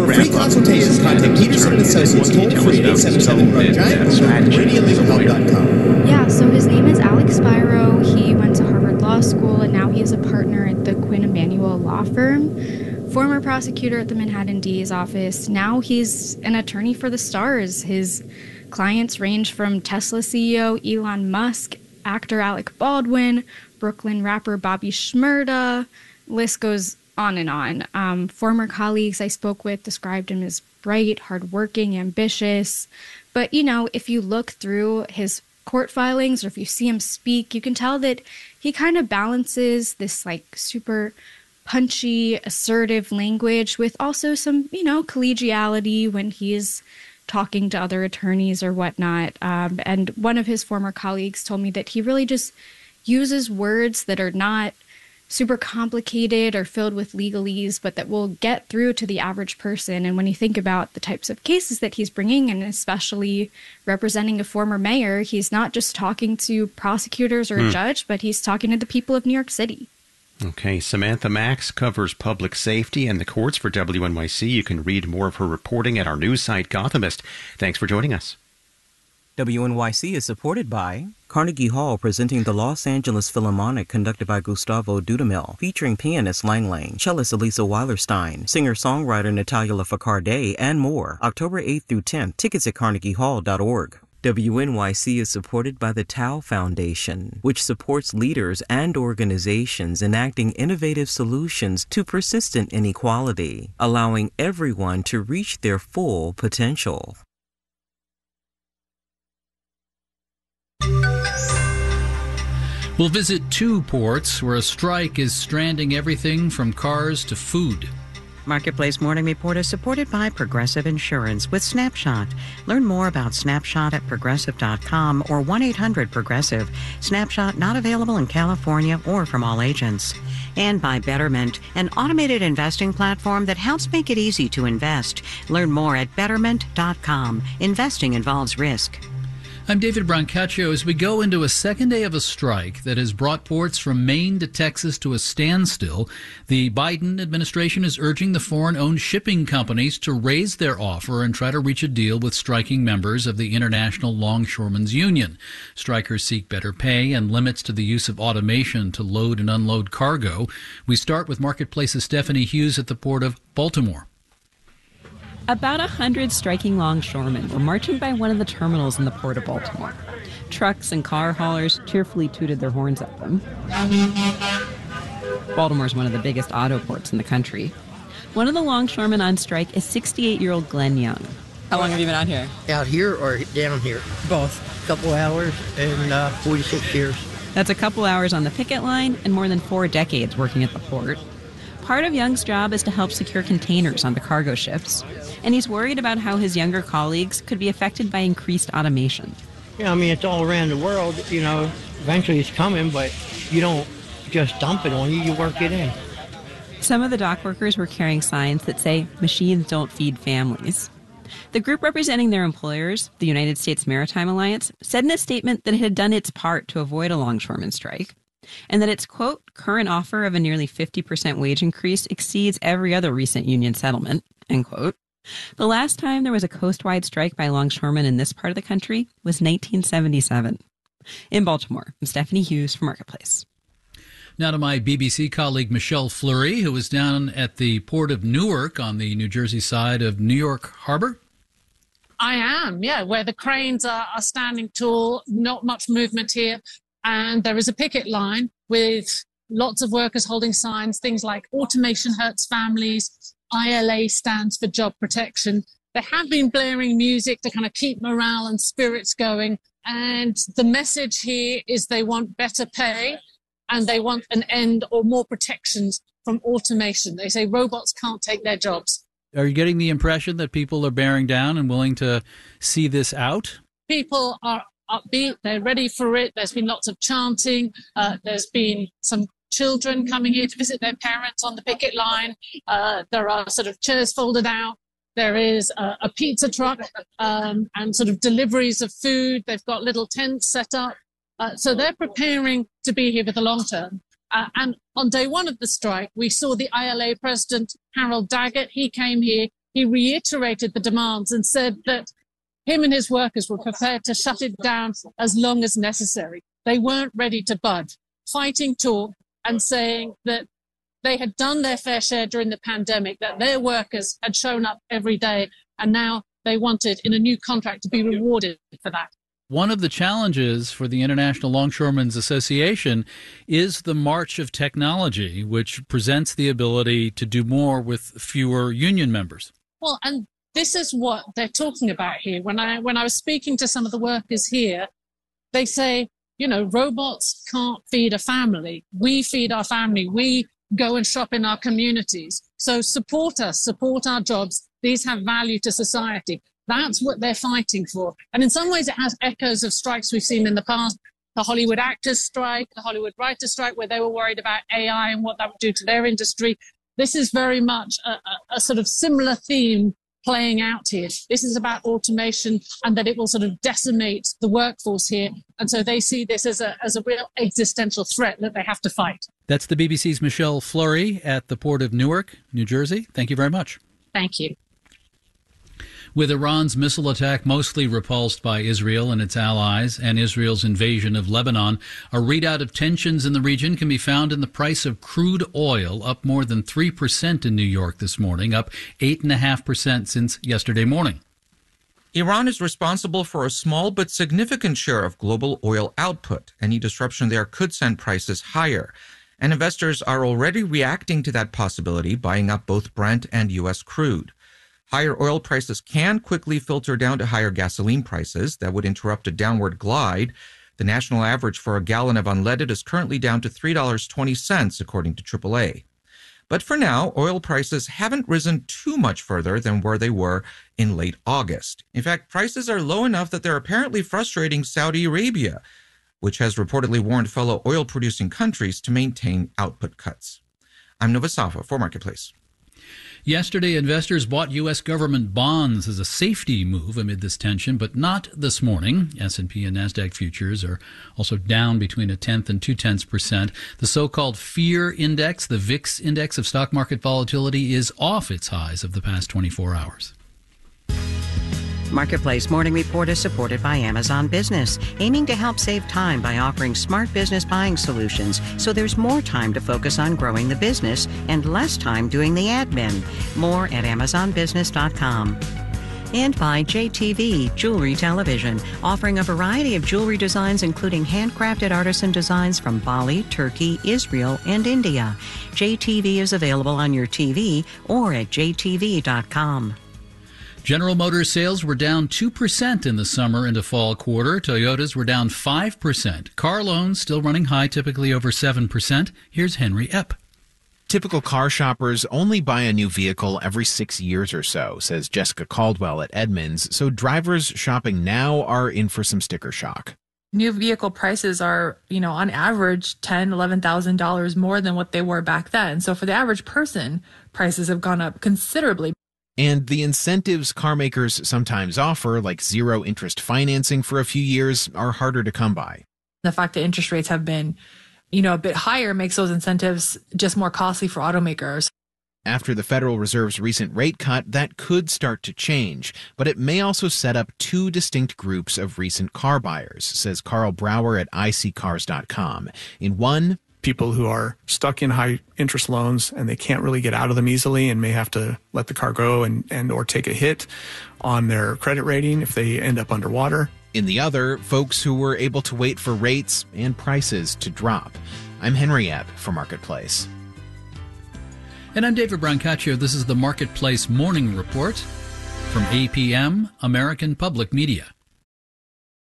For a free consultation, contact Peterson & Associates toll-free at 877-RADIOLEGALHelp.com. Yeah, so his name is Alex Spiro. He went to Harvard Law School, and now he is a partner at the Quinn Emanuel law firm. Former prosecutor at the Manhattan DA's office. Now he's an attorney for the stars. His clients range from Tesla CEO Elon Musk, actor Alec Baldwin, Brooklyn rapper Bobby Shmurda. List goes on and on. Former colleagues I spoke with described him as bright, hardworking, ambitious. But, you know, if you look through his court filings or if you see him speak, you can tell that he kind of balances this like super punchy, assertive language with also some, you know, collegiality when he's talking to other attorneys or whatnot. And one of his former colleagues told me that he really just uses words that are not super complicated or filled with legalese, but that will get through to the average person. And when you think about the types of cases that he's bringing, and especially representing a former mayor, he's not just talking to prosecutors or a judge, but he's talking to the people of New York City. Okay, Samantha Max covers public safety and the courts for WNYC. You can read more of her reporting at our news site, Gothamist. Thanks for joining us. WNYC is supported by Carnegie Hall, presenting the Los Angeles Philharmonic, conducted by Gustavo Dudamel, featuring pianist Lang Lang, cellist Elisa Weilerstein, singer-songwriter Natalia Lafourcade, and more. October 8th through 10th. Tickets at carnegiehall.org. WNYC is supported by the Tao Foundation, which supports leaders and organizations enacting innovative solutions to persistent inequality, allowing everyone to reach their full potential. We'll visit two ports where a strike is stranding everything from cars to food. Marketplace Morning Report is supported by Progressive Insurance with Snapshot. Learn more about Snapshot at Progressive.com or 1-800-PROGRESSIVE. Snapshot not available in California or from all agents. And by Betterment, an automated investing platform that helps make it easy to invest. Learn more at Betterment.com. Investing involves risk. I'm David Brancaccio. As we go into a second day of a strike that has brought ports from Maine to Texas to a standstill, the Biden administration is urging the foreign-owned shipping companies to raise their offer and try to reach a deal with striking members of the International Longshoremen's Union. Strikers seek better pay and limits to the use of automation to load and unload cargo. We start with Marketplace's Stephanie Hughes at the Port of Baltimore. About 100 striking longshoremen were marching by one of the terminals in the Port of Baltimore. Trucks and car haulers cheerfully tooted their horns at them. Baltimore is one of the biggest auto ports in the country. One of the longshoremen on strike is 68-year-old Glenn Young. How long have you been out here? Out here or down here? Both. A couple hours and 46 years. That's a couple hours on the picket line and more than 4 decades working at the port. Part of Young's job is to help secure containers on the cargo ships, and he's worried about how his younger colleagues could be affected by increased automation. Yeah, I mean, it's all around the world, you know, eventually it's coming, but you don't just dump it on you, you work it in. Some of the dock workers were carrying signs that say, "Machines don't feed families." The group representing their employers, the United States Maritime Alliance, said in a statement that it had done its part to avoid a longshoreman strike, and that its, quote, current offer of a nearly 50% wage increase exceeds every other recent union settlement, end quote. The last time there was a coast-wide strike by longshoremen in this part of the country was 1977. In Baltimore, I'm Stephanie Hughes for Marketplace. Now to my BBC colleague Michelle Fleury, who is down at the Port of Newark on the New Jersey side of New York Harbor. I am, yeah, where the cranes are standing tall, not much movement here. And there is a picket line with lots of workers holding signs, things like automation hurts families, ILA stands for job protection. They have been blaring music to kind of keep morale and spirits going. And the message here is they want better pay and they want an end or more protections from automation. They say robots can't take their jobs. Are you getting the impression that people are bearing down and willing to see this out? People are upbeat, they're ready for it. There's been lots of chanting. There's been some children coming here to visit their parents on the picket line. There are sort of chairs folded out. There is a pizza truck and sort of deliveries of food. They've got little tents set up. So they're preparing to be here for the long term. And on day one of the strike, we saw the ILA president, Harold Daggett. He came here he reiterated the demands and said that him and his workers were prepared to shut it down as long as necessary. They weren't ready to budge. Fighting talk and saying that they had done their fair share during the pandemic, that their workers had shown up every day, and now they wanted, in a new contract, to be rewarded for that. One of the challenges for the International Longshoremen's Association is the march of technology, which presents the ability to do more with fewer union members. Well, and this is what they're talking about here. When I was speaking to some of the workers here, they say, you know, robots can't feed a family. We feed our family. We go and shop in our communities. So support us, support our jobs. These have value to society. That's what they're fighting for. And in some ways, it has echoes of strikes we've seen in the past. The Hollywood actors strike, the Hollywood writers strike, where they were worried about AI and what that would do to their industry. This is very much a sort of similar theme playing out here. This is about automation and that it will sort of decimate the workforce here. And so they see this as a real existential threat that they have to fight. That's the BBC's Michelle Fleury at the port of Newark, New Jersey. Thank you very much. Thank you. With Iran's missile attack mostly repulsed by Israel and its allies and Israel's invasion of Lebanon, a readout of tensions in the region can be found in the price of crude oil, up more than 3% in New York this morning, up 8.5% since yesterday morning. Iran is responsible for a small but significant share of global oil output. Any disruption there could send prices higher. And investors are already reacting to that possibility, buying up both Brent and U.S. crude. Higher oil prices can quickly filter down to higher gasoline prices. That would interrupt a downward glide. The national average for a gallon of unleaded is currently down to $3.20, according to AAA. But for now, oil prices haven't risen too much further than where they were in late August. In fact, prices are low enough that they're apparently frustrating Saudi Arabia, which has reportedly warned fellow oil-producing countries to maintain output cuts. I'm Nova Safa for Marketplace. Yesterday, investors bought U.S. government bonds as a safety move amid this tension, but not this morning. S&P and NASDAQ futures are also down between 0.1 and 0.2%. The so-called fear index, the VIX index of stock market volatility, is off its highs of the past 24 hours. Marketplace Morning Report is supported by Amazon Business, aiming to help save time by offering smart business buying solutions so there's more time to focus on growing the business and less time doing the admin. More at AmazonBusiness.com. And by JTV Jewelry Television, offering a variety of jewelry designs including handcrafted artisan designs from Bali, Turkey, Israel, and India. JTV is available on your TV or at JTV.com. General Motors sales were down 2% in the summer into fall quarter. Toyotas were down 5%. Car loans still running high, typically over 7%. Here's Henry Epp. Typical car shoppers only buy a new vehicle every 6 years or so, says Jessica Caldwell at Edmunds. So drivers shopping now are in for some sticker shock. New vehicle prices are, on average $10,000, $11,000 more than what they were back then. So for the average person, prices have gone up considerably. And the incentives car makers sometimes offer, like zero-interest financing for a few years, are harder to come by. The fact that interest rates have been, a bit higher makes those incentives just more costly for automakers. After the Federal Reserve's recent rate cut, that could start to change. But it may also set up two distinct groups of recent car buyers, says Carl Brower at iSeeCars.com. In one, people who are stuck in high interest loans and they can't really get out of them easily and may have to let the car go and or take a hit on their credit rating if they end up underwater. In the other, folks who were able to wait for rates and prices to drop. I'm Henry Epp for Marketplace. And I'm David Brancaccio. This is the Marketplace Morning Report from APM, American Public Media.